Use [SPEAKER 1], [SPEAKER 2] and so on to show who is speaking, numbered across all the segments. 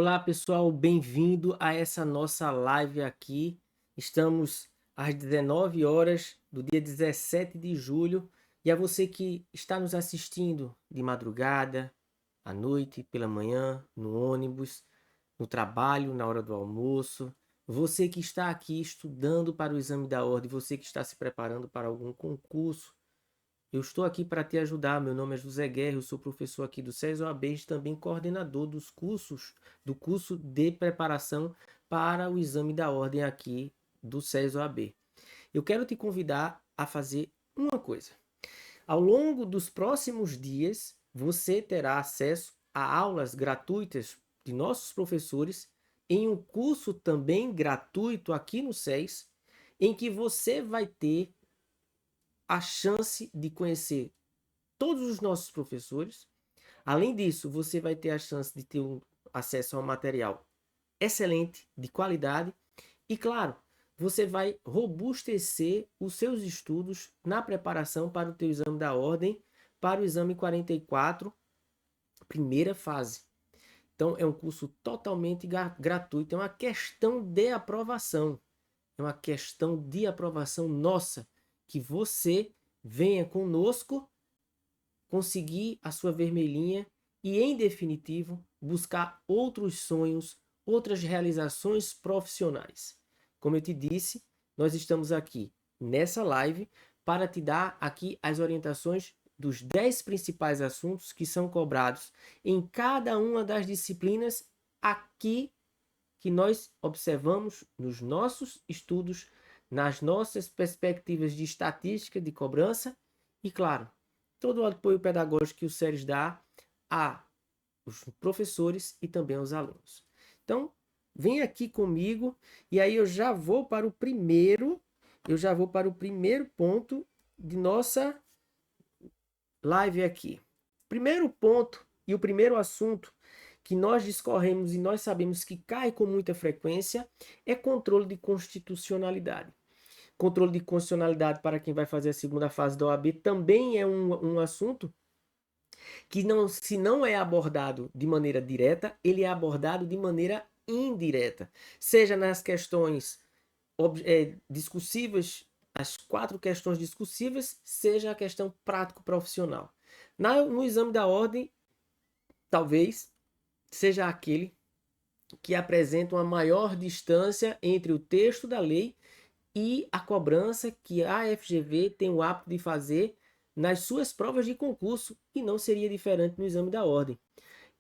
[SPEAKER 1] Olá pessoal, bem-vindo a essa nossa live aqui. Estamos às 19 horas do dia 17 de julho e a você que está nos assistindo de madrugada, à noite, pela manhã, no ônibus, no trabalho, na hora do almoço, você que está aqui estudando para o exame da ordem, você que está se preparando para algum concurso, eu estou aqui para te ajudar. Meu nome é José Guerra, eu sou professor aqui do SES OAB e também coordenador dos cursos, do curso de preparação para o exame da ordem aqui do SES OAB. Eu quero te convidar a fazer uma coisa. Ao longo dos próximos dias, você terá acesso a aulas gratuitas de nossos professores em um curso também gratuito aqui no SES, em que você vai ter a chance de conhecer todos os nossos professores. Além disso, você vai ter a chance de ter acesso a um material excelente, de qualidade. E claro, você vai robustecer os seus estudos na preparação para o teu exame da ordem, para o exame 44, primeira fase. Então, é um curso totalmente gratuito. É uma questão de aprovação. É uma questão de aprovação nossa. Que você venha conosco conseguir a sua vermelhinha e, em definitivo, buscar outros sonhos, outras realizações profissionais. Como eu te disse, nós estamos aqui nessa live para te dar aqui as orientações dos 10 principais assuntos que são cobrados em cada uma das disciplinas aqui que nós observamos nos nossos estudos, nas nossas perspectivas de estatística de cobrança e, claro, todo o apoio pedagógico que o SERES dá aos professores e também aos alunos. Então, vem aqui comigo e aí eu já vou para o primeiro ponto de nossa live aqui. Primeiro ponto e o primeiro assunto que nós discorremos e nós sabemos que cai com muita frequência é controle de constitucionalidade. Controle de constitucionalidade para quem vai fazer a segunda fase da OAB também é um assunto que não, se não é abordado de maneira direta, ele é abordado de maneira indireta, seja nas questões discursivas, as 4 questões discursivas, seja a questão prático-profissional. No exame da ordem, talvez seja aquele que apresenta uma maior distância entre o texto da lei e a cobrança que a FGV tem o hábito de fazer nas suas provas de concurso, e não seria diferente no exame da ordem.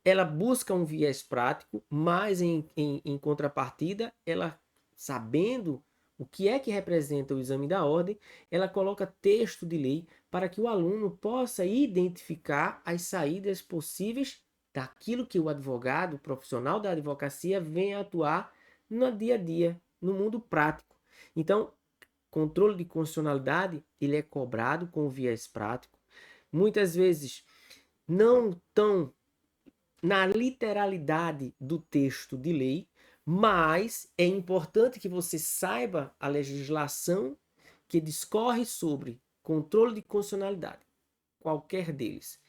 [SPEAKER 1] Ela busca um viés prático, mas em contrapartida, ela, sabendo o que é que representa o exame da ordem, ela coloca texto de lei para que o aluno possa identificar as saídas possíveis daquilo que o advogado, o profissional da advocacia, vem a atuar no dia a dia, no mundo prático. Então, controle de constitucionalidade, ele é cobrado com viés prático. Muitas vezes não tão na literalidade do texto de lei, mas é importante que você saiba a legislação que discorre sobre controle de constitucionalidade, qualquer deles,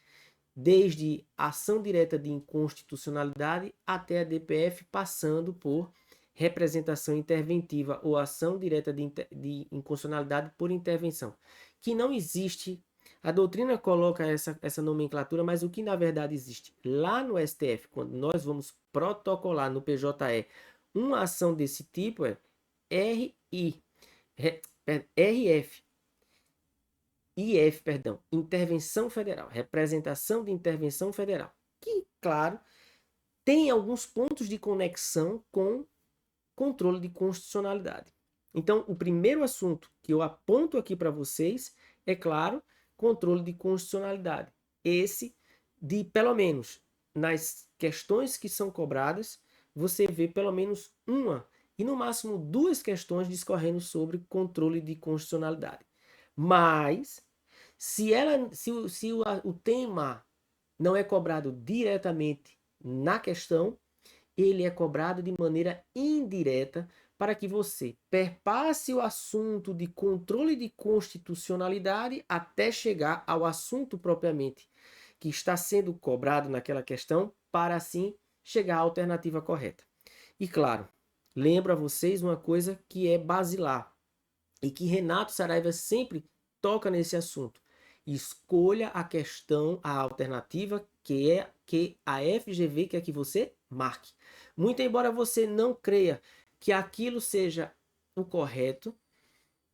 [SPEAKER 1] desde a ação direta de inconstitucionalidade até a DPF, passando por representação interventiva ou ação direta de inconstitucionalidade por intervenção, que não existe. A doutrina coloca essa nomenclatura, mas o que na verdade existe lá no STF, quando nós vamos protocolar no PJE uma ação desse tipo, é RF, perdão, intervenção federal, representação de intervenção federal, que, claro, tem alguns pontos de conexão com controle de constitucionalidade. Então, o primeiro assunto que eu aponto aqui para vocês é, claro, controle de constitucionalidade. Esse, de pelo menos nas questões que são cobradas, você vê pelo menos uma e no máximo 2 questões discorrendo sobre controle de constitucionalidade. Mas, se o tema não é cobrado diretamente na questão, ele é cobrado de maneira indireta para que você perpasse o assunto de controle de constitucionalidade até chegar ao assunto propriamente que está sendo cobrado naquela questão, para assim chegar à alternativa correta. E claro, lembro a vocês uma coisa que é basilar e que Renato Saraiva sempre toca nesse assunto. Escolha a questão, a alternativa que a FGV quer que você marque. Muito embora você não creia que aquilo seja o correto,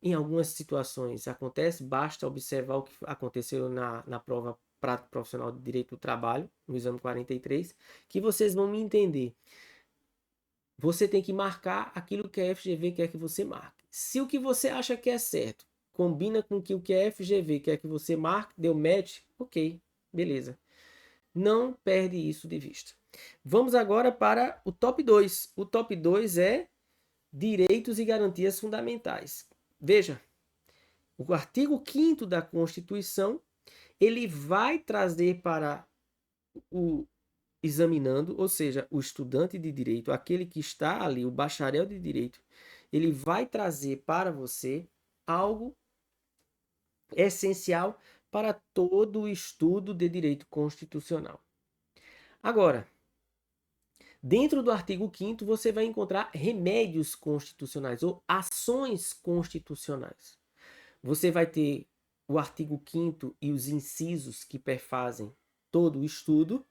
[SPEAKER 1] em algumas situações acontece, basta observar o que aconteceu na prova prática profissional de direito do trabalho, no exame 43, que vocês vão me entender. Você tem que marcar aquilo que a FGV quer que você marque. Se o que você acha que é certo combina com o que a FGV quer que você marque, deu match, ok, beleza. Não perde isso de vista. Vamos agora para o top 2. O top 2 é direitos e garantias fundamentais. Veja, o artigo 5º da Constituição, ele vai trazer para o examinando, ou seja, o estudante de direito, aquele que está ali, o bacharel de direito, ele vai trazer para você algo essencial para todo o estudo de direito constitucional. Agora, dentro do artigo 5º, você vai encontrar remédios constitucionais ou ações constitucionais. Você vai ter o artigo 5º e os incisos que perfazem todo o estudo.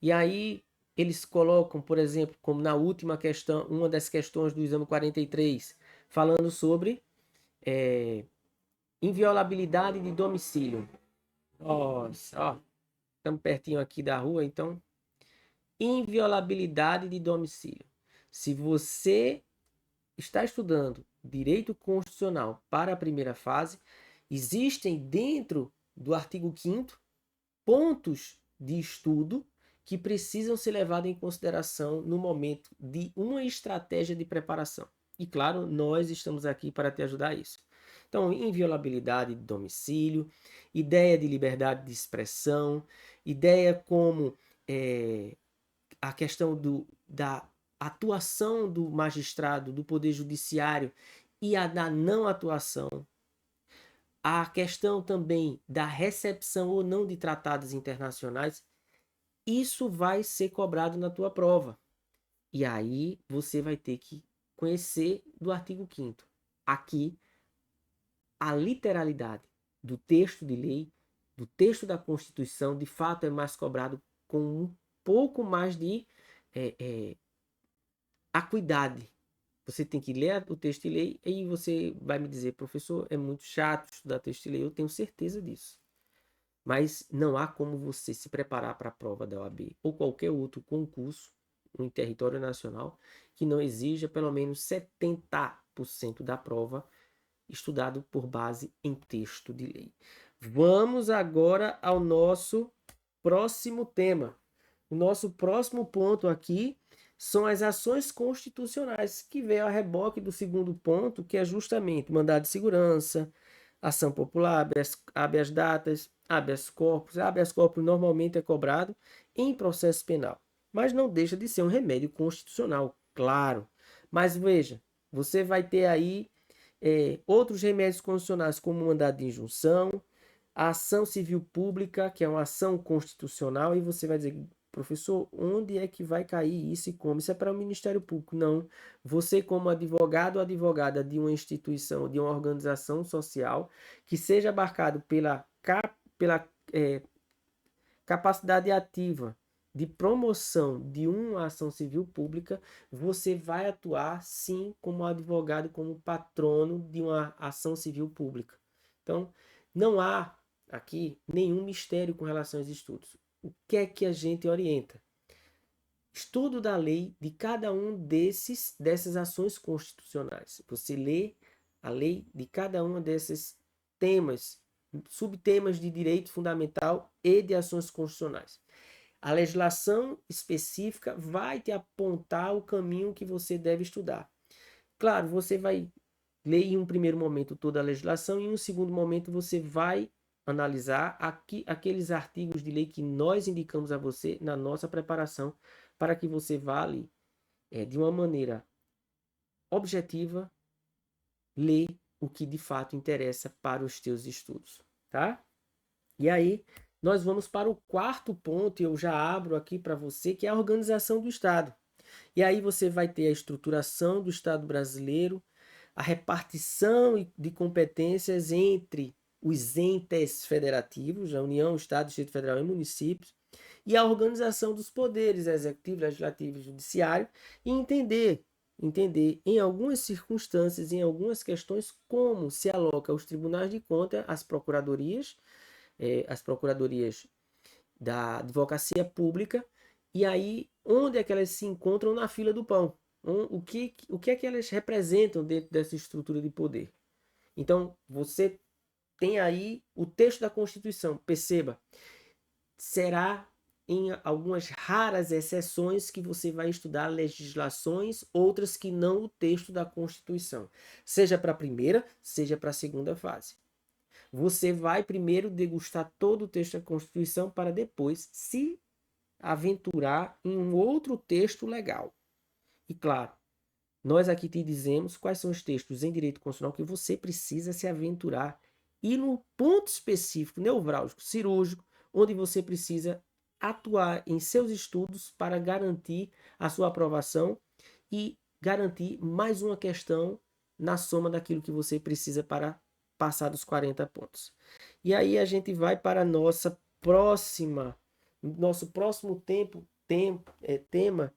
[SPEAKER 1] E aí eles colocam, por exemplo, como na última questão, uma das questões do exame 43, falando sobre inviolabilidade de domicílio. Nossa, ó, estamos pertinho aqui da rua, então, inviolabilidade de domicílio. Se você está estudando direito constitucional para a primeira fase, existem dentro do artigo 5º pontos de estudo que precisam ser levados em consideração no momento de uma estratégia de preparação. E claro, nós estamos aqui para te ajudar a isso. Então, inviolabilidade de domicílio, ideia de liberdade de expressão, ideia como a questão da atuação do magistrado, do poder judiciário e a da não atuação, a questão também da recepção ou não de tratados internacionais, isso vai ser cobrado na tua prova. E aí você vai ter que conhecer do artigo 5º. Aqui, a literalidade do texto de lei, do texto da Constituição, de fato é mais cobrado com um pouco mais de acuidade. Você tem que ler o texto de lei e você vai me dizer, professor, é muito chato estudar texto de lei. Eu tenho certeza disso. Mas não há como você se preparar para a prova da OAB ou qualquer outro concurso em território nacional que não exija pelo menos 70% da prova estudado por base em texto de lei. Vamos agora ao nosso próximo tema. O nosso próximo ponto aqui são as ações constitucionais, que veio a reboque do segundo ponto, que é justamente mandado de segurança, ação popular, habeas datas, habeas corpus. Habeas corpus normalmente é cobrado em processo penal, mas não deixa de ser um remédio constitucional, claro. Mas veja, você vai ter aí outros remédios constitucionais, como mandado de injunção, a ação civil pública, que é uma ação constitucional, e você vai dizer, professor, onde é que vai cair isso e como? Isso é para o Ministério Público. Não. Você, como advogado ou advogada de uma instituição, de uma organização social, que seja abarcado pela capacidade ativa de promoção de uma ação civil pública, você vai atuar sim como advogado, como patrono de uma ação civil pública. Então, não há aqui nenhum mistério com relação aos estudos. O que é que a gente orienta? Estudo da lei de cada um dessas ações constitucionais. Você lê a lei de cada um desses temas, subtemas de direito fundamental e de ações constitucionais. A legislação específica vai te apontar o caminho que você deve estudar. Claro, você vai ler em um primeiro momento toda a legislação e em um segundo momento você vai analisar aqueles artigos de lei que nós indicamos a você na nossa preparação para que você vá ali de uma maneira objetiva ler o que de fato interessa para os teus estudos, tá? E aí nós vamos para o quarto ponto, e eu já abro aqui para você, que é a organização do Estado. E aí você vai ter a estruturação do Estado brasileiro, a repartição de competências entre os entes federativos, a União, Estado, Distrito Federal e municípios, e a organização dos poderes executivo, legislativo e judiciário, e entender em algumas circunstâncias, em algumas questões, como se aloca os tribunais de contas, as procuradorias da advocacia pública, e aí onde é que elas se encontram na fila do pão? O que é que elas representam dentro dessa estrutura de poder? Então, você tem aí o texto da Constituição. Perceba, será em algumas raras exceções que você vai estudar legislações, outras que não o texto da Constituição, seja para a primeira, seja para a segunda fase. Você vai primeiro degustar todo o texto da Constituição para depois se aventurar em um outro texto legal. E claro, nós aqui te dizemos quais são os textos em direito constitucional que você precisa se aventurar e no ponto específico, nevrálgico, cirúrgico, onde você precisa atuar em seus estudos para garantir a sua aprovação e garantir mais uma questão na soma daquilo que você precisa para passar dos 40 pontos. E aí a gente vai para a nosso próximo tema,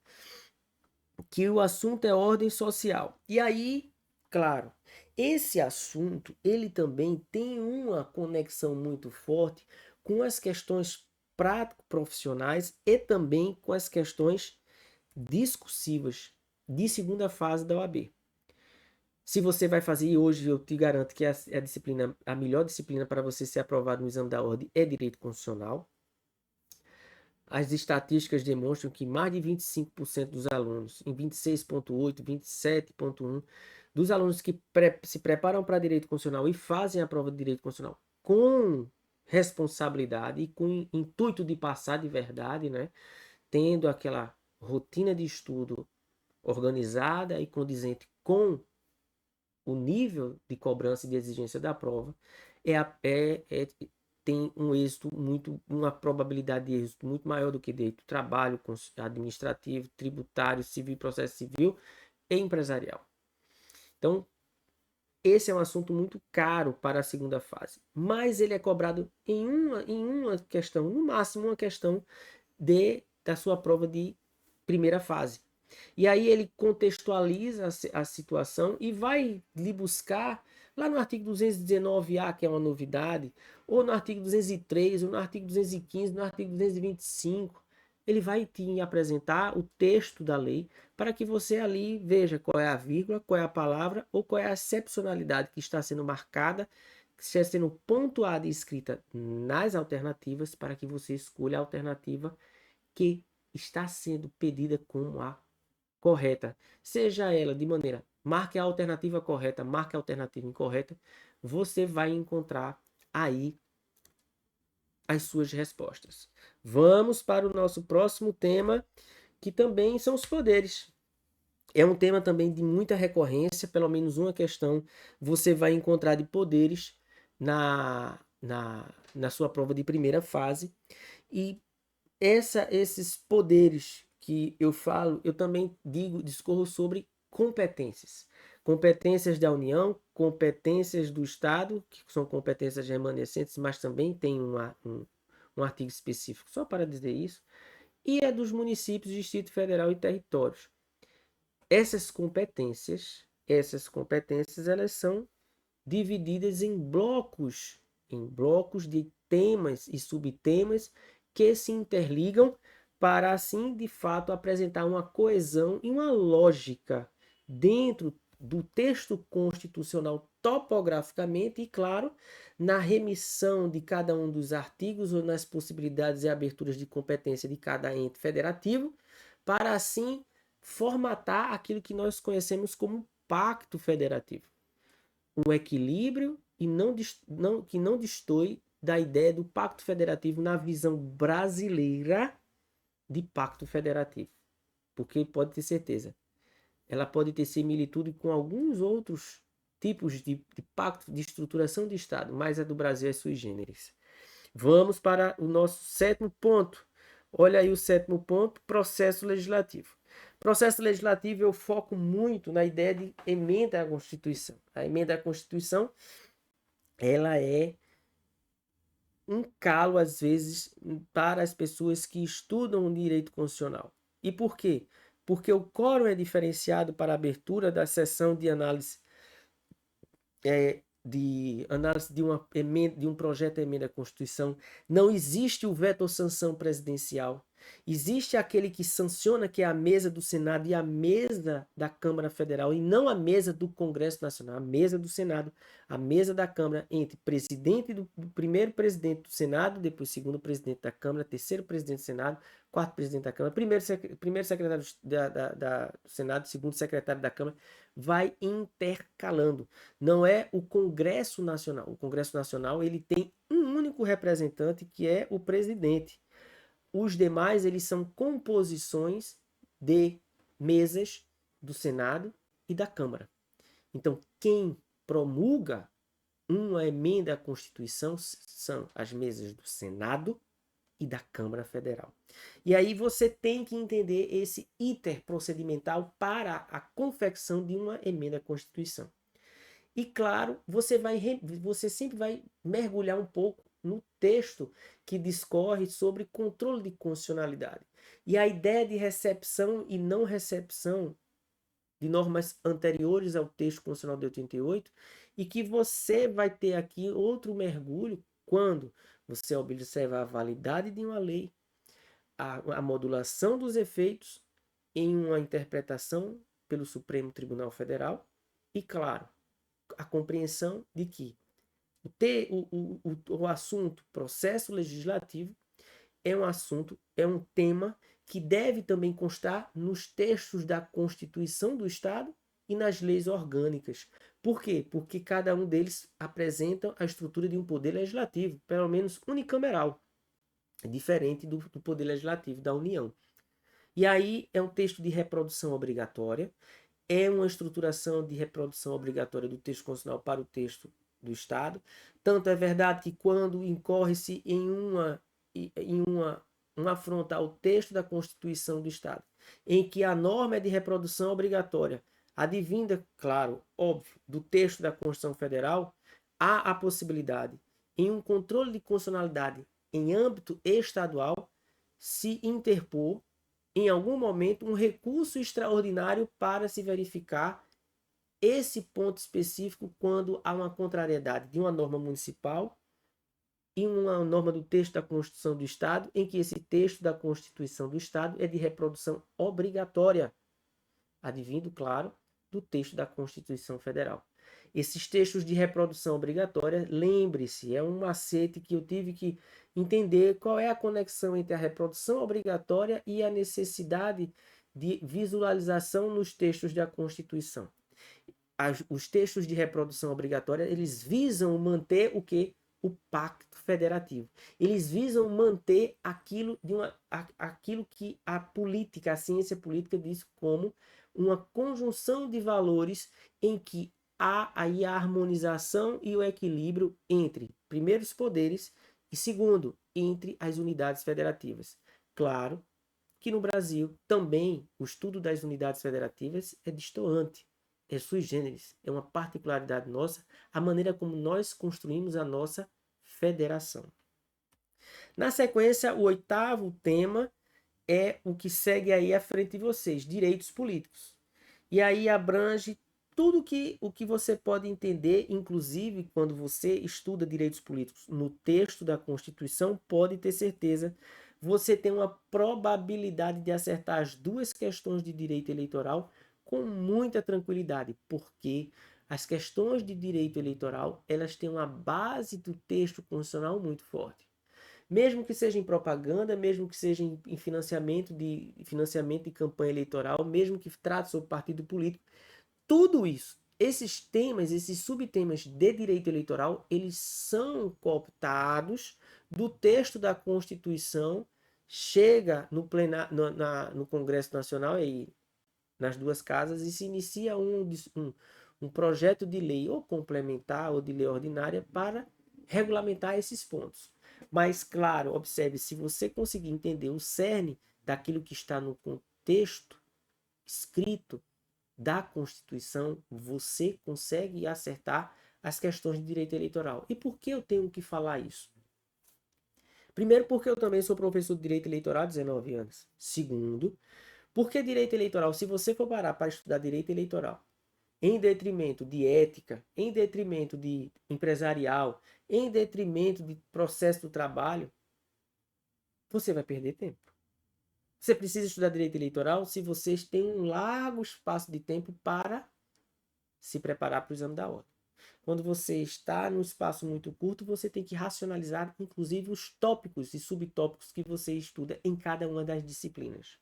[SPEAKER 1] que o assunto é ordem social. E aí, claro, esse assunto, ele também tem uma conexão muito forte com as questões prático-profissionais e também com as questões discursivas de segunda fase da OAB. Se você vai fazer, e hoje eu te garanto que a melhor disciplina para você ser aprovado no exame da ordem é direito constitucional. As estatísticas demonstram que mais de 25% dos alunos, em 26,8%, 27,1%, dos alunos que se preparam para direito constitucional e fazem a prova de direito constitucional com responsabilidade e com intuito de passar de verdade, né? Tendo aquela rotina de estudo organizada e condizente com o nível de cobrança e de exigência da prova, tem um êxito uma probabilidade de êxito muito maior do que direito do trabalho, administrativo, tributário, civil, processo civil e empresarial. Então, esse é um assunto muito caro para a segunda fase, mas ele é cobrado em uma questão, no máximo uma questão da sua prova de primeira fase. E aí ele contextualiza a situação e vai lhe buscar lá no artigo 219A, que é uma novidade, ou no artigo 203, ou no artigo 215, no artigo 225. Ele vai te apresentar o texto da lei para que você ali veja qual é a vírgula, qual é a palavra ou qual é a excepcionalidade que está sendo marcada, que está sendo pontuada e escrita nas alternativas para que você escolha a alternativa que está sendo pedida como a correta, seja ela de maneira marque a alternativa correta, marque a alternativa incorreta, você vai encontrar aí as suas respostas. Vamos para o nosso próximo tema, que também são os poderes. É um tema também de muita recorrência, pelo menos uma questão você vai encontrar de poderes na sua prova de primeira fase. E esses poderes que eu falo, eu também discorro sobre competências. Competências da União, competências do Estado, que são competências remanescentes, mas também tem um artigo específico só para dizer isso, e a dos municípios, Distrito Federal e territórios. Essas competências, elas são divididas em blocos de temas e subtemas que se interligam para assim, de fato, apresentar uma coesão e uma lógica dentro do texto constitucional topograficamente e, claro, na remissão de cada um dos artigos ou nas possibilidades e aberturas de competência de cada ente federativo, para assim formatar aquilo que nós conhecemos como pacto federativo, um equilíbrio e que não destoe da ideia do pacto federativo na visão brasileira de pacto federativo. Porque pode ter certeza, ela pode ter similitude com alguns outros tipos de pacto de estruturação de Estado, mas a do Brasil é sui generis. Vamos para o nosso sétimo ponto. Olha aí o sétimo ponto, processo legislativo. Processo legislativo eu foco muito na ideia de emenda à Constituição. A emenda à Constituição, ela é um calo, às vezes, para as pessoas que estudam o direito constitucional. E por quê? Porque o quórum é diferenciado para a abertura da sessão de análise de uma emenda, de um projeto de emenda à Constituição. Não existe o veto ou sanção presidencial. Existe aquele que sanciona, que é a mesa do Senado e a mesa da Câmara Federal, e não a mesa do Congresso Nacional, a mesa do Senado, a mesa da Câmara, entre presidente do primeiro presidente do Senado, depois segundo presidente da Câmara, terceiro presidente do Senado, quarto presidente da Câmara, primeiro secretário do Senado, segundo secretário da Câmara, vai intercalando. Não é o Congresso Nacional. O Congresso Nacional ele tem um único representante, que é o presidente. Os demais eles são composições de mesas do Senado e da Câmara. Então, quem promulga uma emenda à Constituição são as mesas do Senado e da Câmara Federal. E aí você tem que entender esse interprocedimental para a confecção de uma emenda à Constituição. E claro, você sempre vai mergulhar um pouco no texto que discorre sobre controle de constitucionalidade. E a ideia de recepção e não recepção de normas anteriores ao texto constitucional de 88, e que você vai ter aqui outro mergulho quando você observar a validade de uma lei, a modulação dos efeitos em uma interpretação pelo Supremo Tribunal Federal e, claro, a compreensão de que o assunto processo legislativo é um assunto, é um tema que deve também constar nos textos da Constituição do Estado e nas leis orgânicas. Por quê? Porque cada um deles apresenta a estrutura de um poder legislativo, pelo menos unicameral, diferente do poder legislativo da União. E aí é um texto de reprodução obrigatória, é uma estruturação de reprodução obrigatória do texto constitucional para o texto do Estado. Tanto é verdade que quando incorre-se uma afronta ao texto da Constituição do Estado, em que a norma é de reprodução obrigatória, advinda, claro, óbvio, do texto da Constituição Federal, há a possibilidade, em um controle de constitucionalidade em âmbito estadual, se interpor em algum momento um recurso extraordinário para se verificar esse ponto específico quando há uma contrariedade de uma norma municipal e uma norma do texto da Constituição do Estado, em que esse texto da Constituição do Estado é de reprodução obrigatória, advindo, claro, do texto da Constituição Federal. Esses textos de reprodução obrigatória, lembre-se, é um macete que eu tive que entender qual é a conexão entre a reprodução obrigatória e a necessidade de visualização nos textos da Constituição. Os textos de reprodução obrigatória, eles visam manter o que? O pacto federativo. Eles visam manter aquilo que a política, a ciência política diz como uma conjunção de valores em que há aí a harmonização e o equilíbrio entre, primeiro, os poderes e, segundo, entre as unidades federativas. Claro que no Brasil também o estudo das unidades federativas é destoante, é sui generis, é uma particularidade nossa, a maneira como nós construímos a nossa federação. Na sequência, o oitavo tema é o que segue aí à frente de vocês, direitos políticos. E aí abrange tudo o que você pode entender, inclusive quando você estuda direitos políticos no texto da Constituição, pode ter certeza, você tem uma probabilidade de acertar as duas questões de direito eleitoral com muita tranquilidade, porque as questões de direito eleitoral, elas têm uma base do texto constitucional muito forte. Mesmo que seja em propaganda, mesmo que seja em financiamento de campanha eleitoral, mesmo que trate sobre partido político, tudo isso, esses temas, esses subtemas de direito eleitoral, eles são cooptados do texto da Constituição, chega no Congresso Nacional e nas duas casas e se inicia um projeto de lei ou complementar ou de lei ordinária para regulamentar esses pontos. Mas, claro, observe, se você conseguir entender o cerne daquilo que está no contexto escrito da Constituição, você consegue acertar as questões de direito eleitoral. E por que eu tenho que falar isso? Primeiro, porque eu também sou professor de direito eleitoral há 19 anos. Segundo, porque direito eleitoral, se você for parar para estudar direito eleitoral, em detrimento de ética, em detrimento de empresarial, em detrimento de processo do trabalho, você vai perder tempo. Você precisa estudar direito eleitoral se vocês têm um largo espaço de tempo para se preparar para o exame da ordem. Quando você está num espaço muito curto, você tem que racionalizar, inclusive, os tópicos e subtópicos que você estuda em cada uma das disciplinas.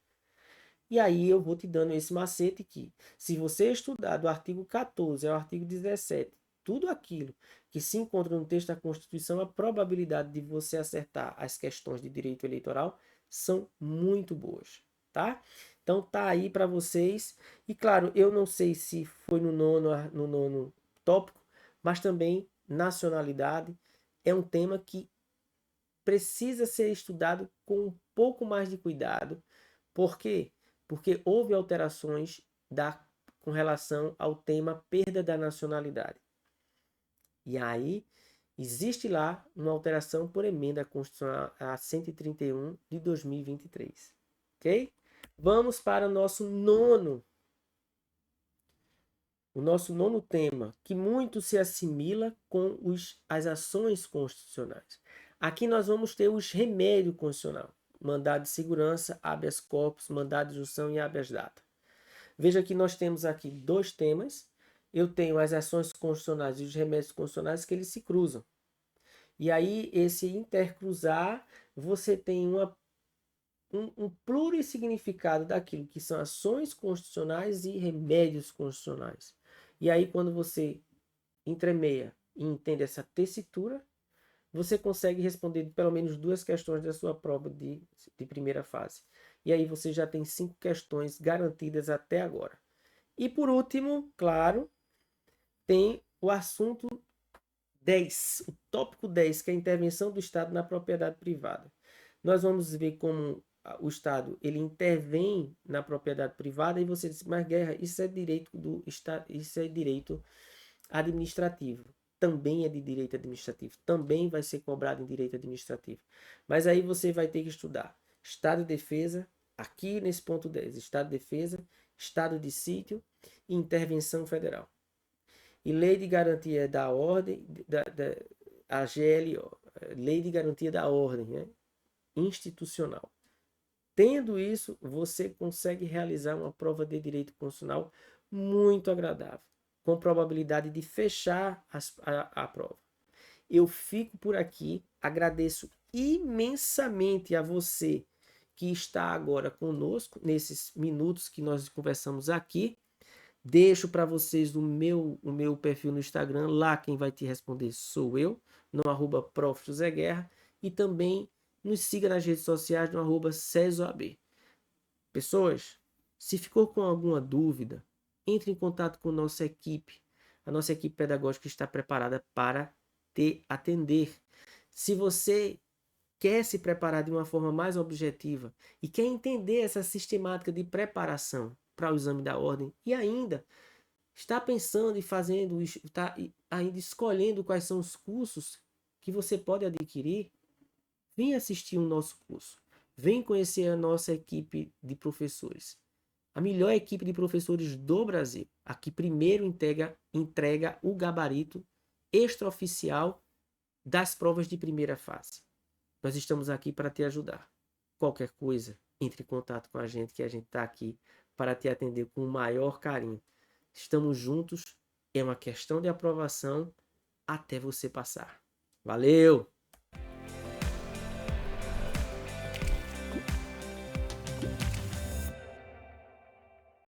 [SPEAKER 1] E aí eu vou te dando esse macete que, se você estudar do artigo 14 ao artigo 17, tudo aquilo que se encontra no texto da Constituição, a probabilidade de você acertar as questões de direito eleitoral são muito boas, tá? Então tá aí para vocês. E claro, eu não sei se foi no nono tópico, mas também nacionalidade é um tema que precisa ser estudado com um pouco mais de cuidado. Por quê? Porque houve alterações com relação ao tema perda da nacionalidade. E aí, existe lá uma alteração por emenda constitucional a 131 de 2023. Ok? Vamos para o nosso nono tema, que muito se assimila com as ações constitucionais. Aqui nós vamos ter os remédios constitucional, mandado de segurança, habeas corpus, mandado de junção e habeas data. Veja que nós temos aqui dois temas. Eu tenho as ações constitucionais e os remédios constitucionais que eles se cruzam. E aí, esse intercruzar, você tem um plurissignificado daquilo que são ações constitucionais e remédios constitucionais. E aí, quando você entremeia e entende essa tessitura, você consegue responder pelo menos duas questões da sua prova de primeira fase. E aí você já tem 5 questões garantidas até agora. E por último, claro, tem o assunto 10, o tópico 10, que é a intervenção do Estado na propriedade privada. Nós vamos ver como o Estado ele intervém na propriedade privada e você diz, mas Guerra, isso é direito do Estado, isso é direito administrativo. Também é de direito administrativo, também vai ser cobrado em direito administrativo. Mas aí você vai ter que estudar Estado de Defesa, aqui nesse ponto 10, Estado de Defesa, Estado de Sítio e Intervenção Federal. E Lei de Garantia da Ordem, a GLO, Lei de Garantia da Ordem, né? Institucional. Tendo isso, você consegue realizar uma prova de direito constitucional muito agradável, com probabilidade de fechar a prova. Eu fico por aqui, agradeço imensamente a você que está agora conosco, nesses minutos que nós conversamos aqui. Deixo para vocês o meu perfil no Instagram, lá quem vai te responder sou eu, no @prof. José Guerra, e também nos siga nas redes sociais no @cesoab. Pessoas, se ficou com alguma dúvida, entre em contato com nossa equipe. A nossa equipe pedagógica está preparada para te atender. Se você quer se preparar de uma forma mais objetiva e quer entender essa sistemática de preparação para o exame da ordem e ainda está pensando e fazendo, está ainda escolhendo quais são os cursos que você pode adquirir, vem assistir o nosso curso. Vem conhecer a nossa equipe de professores. A melhor equipe de professores do Brasil. A que primeiro entrega o gabarito extraoficial das provas de primeira fase. Nós estamos aqui para te ajudar. Qualquer coisa, entre em contato com a gente, que a gente está aqui para te atender com o maior carinho. Estamos juntos, é uma questão de aprovação até você passar. Valeu!